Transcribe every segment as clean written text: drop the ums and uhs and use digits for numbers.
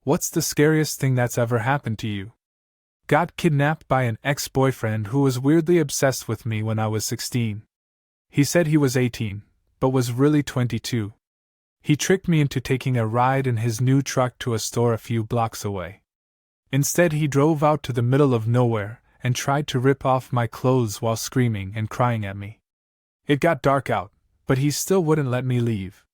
What's the scariest thing that's ever happened to you? Got kidnapped by an ex-boyfriend who was weirdly obsessed with me when I was 16. He said he was 18, but was really 22. He tricked me into taking a ride in his new truck to a store a few blocks away. Instead, he drove out to the middle of nowhere and tried to rip off my clothes while screaming and crying at me. It got dark out, but he still wouldn't let me leave.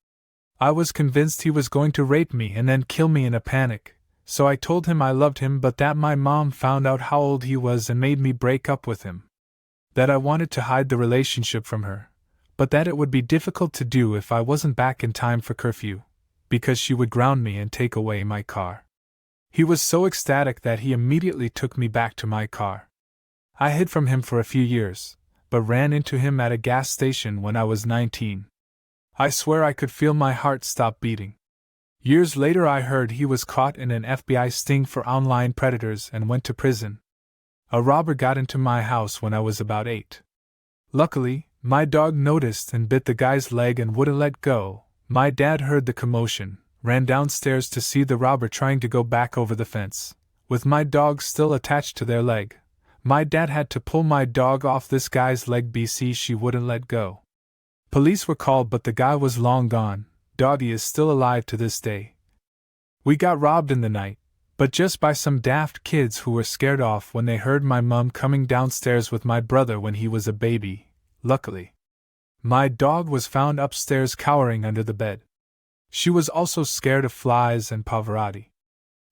I was convinced he was going to rape me and then kill me in a panic, so I told him I loved him but that my mom found out how old he was and made me break up with him. That I wanted to hide the relationship from her, but that it would be difficult to do if I wasn't back in time for curfew, because she would ground me and take away my car. He was so ecstatic that he immediately took me back to my car. I hid from him for a few years, but ran into him at a gas station when I was 19. I swear I could feel my heart stop beating. Years later I heard he was caught in an FBI sting for online predators and went to prison. A robber got into my house when I was about 8. Luckily, my dog noticed and bit the guy's leg and wouldn't let go. My dad heard the commotion, ran downstairs to see the robber trying to go back over the fence, with my dog still attached to their leg. My dad had to pull my dog off this guy's leg because she wouldn't let go. Police were called but the guy was long gone. Doggy is still alive to this day. We got robbed in the night, but just by some daft kids who were scared off when they heard my mum coming downstairs with my brother when he was a baby. Luckily, my dog was found upstairs cowering under the bed. She was also scared of flies and Pavarotti.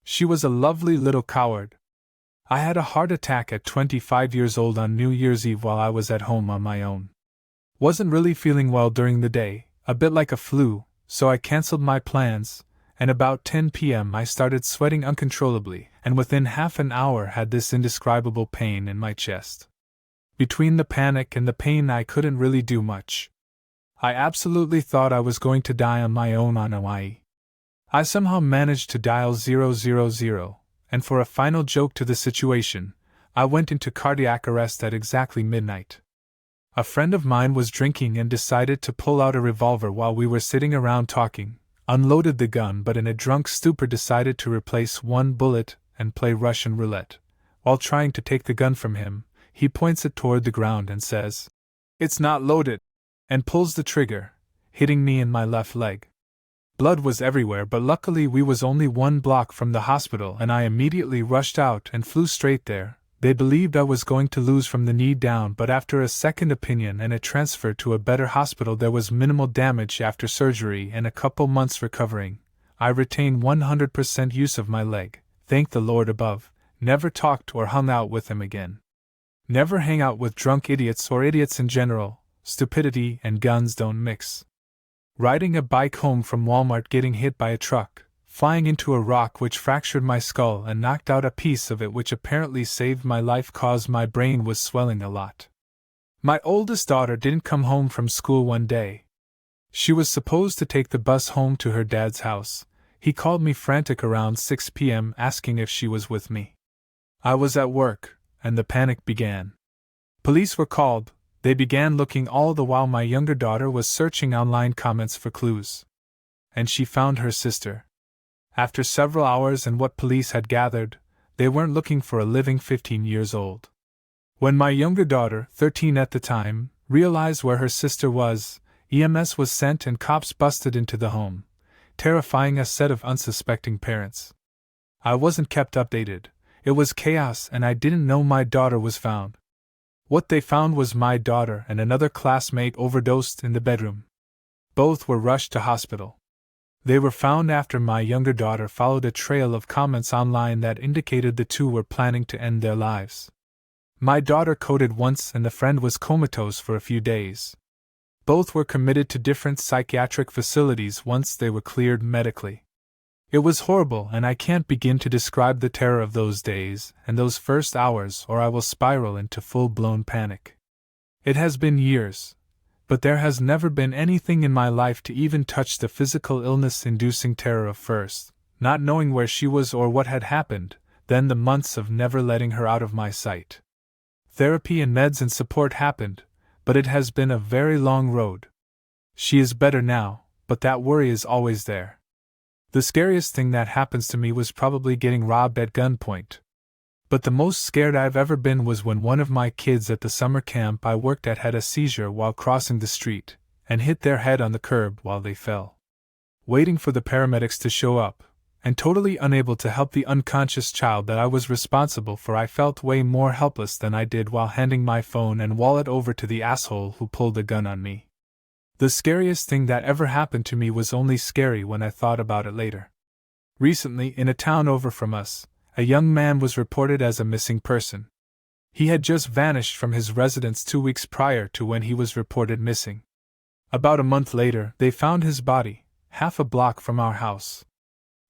She was a lovely little coward. I had a heart attack at 25 years old on New Year's Eve while I was at home on my own. Wasn't really feeling well during the day, a bit like a flu, so I cancelled my plans, and about 10 p.m. I started sweating uncontrollably, and within half an hour had this indescribable pain in my chest. Between the panic and the pain I couldn't really do much. I absolutely thought I was going to die on my own on Hawaii. I somehow managed to dial 000, and for a final joke to the situation, I went into cardiac arrest at exactly midnight. A friend of mine was drinking and decided to pull out a revolver while we were sitting around talking, unloaded the gun but in a drunk stupor decided to replace one bullet and play Russian roulette. While trying to take the gun from him, he points it toward the ground and says, "It's not loaded," and pulls the trigger, hitting me in my left leg. Blood was everywhere but luckily we was only 1 block from the hospital and I immediately rushed out and flew straight there. They believed I was going to lose from the knee down but after a second opinion and a transfer to a better hospital there was minimal damage after surgery and a couple months recovering. I retained 100% use of my leg, thank the Lord above, never talked or hung out with him again. Never hang out with drunk idiots or idiots in general, stupidity and guns don't mix. Riding a bike home from Walmart getting hit by a truck, flying into a rock which fractured my skull and knocked out a piece of it which apparently saved my life cause my brain was swelling a lot. My oldest daughter didn't come home from school one day. She was supposed to take the bus home to her dad's house. He called me frantic around 6 p.m. asking if she was with me. I was at work, and the panic began. Police were called. They began looking all the while my younger daughter was searching online comments for clues. And she found her sister. After several hours and what police had gathered, they weren't looking for a living 15 years old. When my younger daughter, 13 at the time, realized where her sister was, EMS was sent and cops busted into the home, terrifying a set of unsuspecting parents. I wasn't kept updated. It was chaos and I didn't know my daughter was found. What they found was my daughter and another classmate overdosed in the bedroom. Both were rushed to hospital. They were found after my younger daughter followed a trail of comments online that indicated the two were planning to end their lives. My daughter coded once and the friend was comatose for a few days. Both were committed to different psychiatric facilities once they were cleared medically. It was horrible and I can't begin to describe the terror of those days and those first hours or I will spiral into full-blown panic. It has been years, but there has never been anything in my life to even touch the physical illness-inducing terror of first, not knowing where she was or what had happened, then the months of never letting her out of my sight. Therapy and meds and support happened, but it has been a very long road. She is better now, but that worry is always there. The scariest thing that happens to me was probably getting robbed at gunpoint. But the most scared I've ever been was when one of my kids at the summer camp I worked at had a seizure while crossing the street, and hit their head on the curb while they fell. Waiting for the paramedics to show up, and totally unable to help the unconscious child that I was responsible for, I felt way more helpless than I did while handing my phone and wallet over to the asshole who pulled a gun on me. The scariest thing that ever happened to me was only scary when I thought about it later. Recently, in a town over from us, a young man was reported as a missing person. He had just vanished from his residence 2 weeks prior to when he was reported missing. About a month later, they found his body, half a block from our house.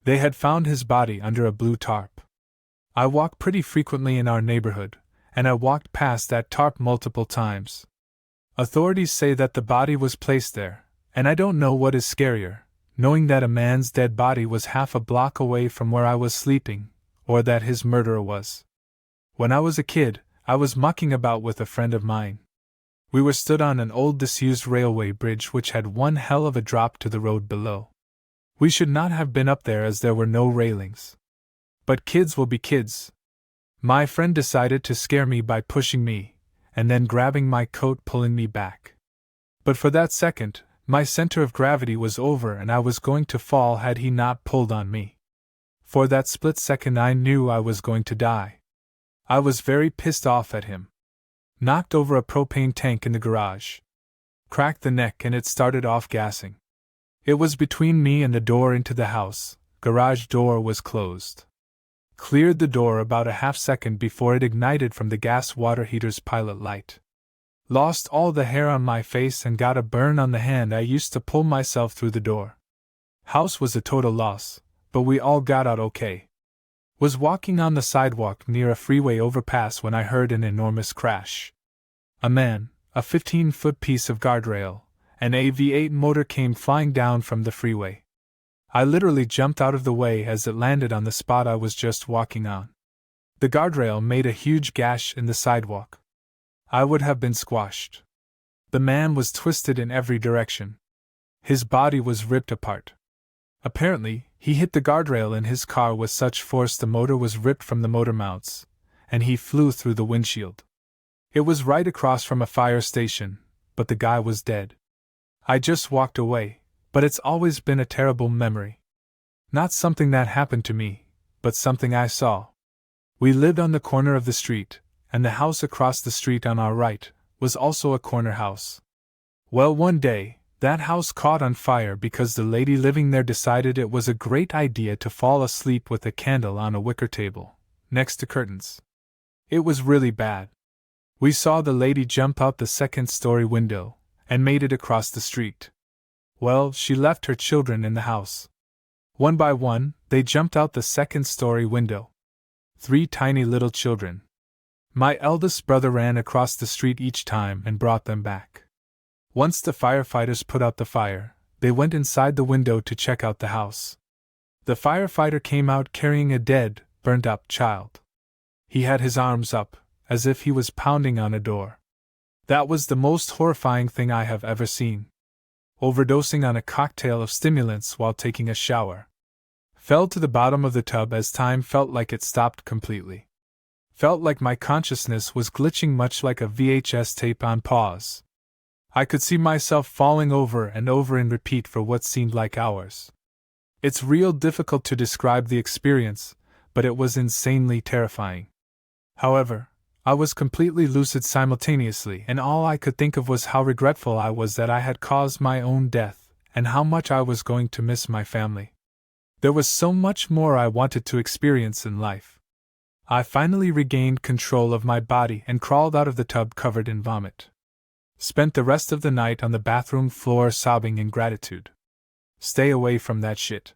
They had found his body under a blue tarp. I walk pretty frequently in our neighborhood, and I walked past that tarp multiple times. Authorities say that the body was placed there, and I don't know what is scarier, knowing that a man's dead body was half a block away from where I was sleeping, or that his murderer was. When I was a kid, I was mucking about with a friend of mine. We were stood on an old disused railway bridge which had one hell of a drop to the road below. We should not have been up there as there were no railings. But kids will be kids. My friend decided to scare me by pushing me, and then grabbing my coat, pulling me back. But for that second, my center of gravity was over and I was going to fall had he not pulled on me. For that split second I knew I was going to die. I was very pissed off at him. Knocked over a propane tank in the garage. Cracked the neck and it started off gassing. It was between me and the door into the house. Garage door was closed. Cleared the door about a half second before it ignited from the gas water heater's pilot light. Lost all the hair on my face and got a burn on the hand I used to pull myself through the door. House was a total loss, but we all got out okay. Was walking on the sidewalk near a freeway overpass when I heard an enormous crash. A man, a 15-foot piece of guardrail, and a V8 motor came flying down from the freeway. I literally jumped out of the way as it landed on the spot I was just walking on. The guardrail made a huge gash in the sidewalk. I would have been squashed. The man was twisted in every direction. His body was ripped apart. Apparently, he hit the guardrail in his car with such force the motor was ripped from the motor mounts, and he flew through the windshield. It was right across from a fire station, but the guy was dead. I just walked away. But it's always been a terrible memory. Not something that happened to me, but something I saw. We lived on the corner of the street, and the house across the street on our right was also a corner house. Well, one day, that house caught on fire because the lady living there decided it was a great idea to fall asleep with a candle on a wicker table, next to curtains. It was really bad. We saw the lady jump out the second-story window, and made it across the street. Well, she left her children in the house. One by one, they jumped out the second-story window. 3 tiny little children. My eldest brother ran across the street each time and brought them back. Once the firefighters put out the fire, they went inside the window to check out the house. The firefighter came out carrying a dead, burnt-up child. He had his arms up, as if he was pounding on a door. That was the most horrifying thing I have ever seen. Overdosing on a cocktail of stimulants while taking a shower. Fell to the bottom of the tub as time felt like it stopped completely. Felt like my consciousness was glitching much like a VHS tape on pause. I could see myself falling over and over in repeat for what seemed like hours. It's real difficult to describe the experience, but it was insanely terrifying. However, I was completely lucid simultaneously, and all I could think of was how regretful I was that I had caused my own death, and how much I was going to miss my family. There was so much more I wanted to experience in life. I finally regained control of my body and crawled out of the tub covered in vomit. Spent the rest of the night on the bathroom floor sobbing in gratitude. Stay away from that shit.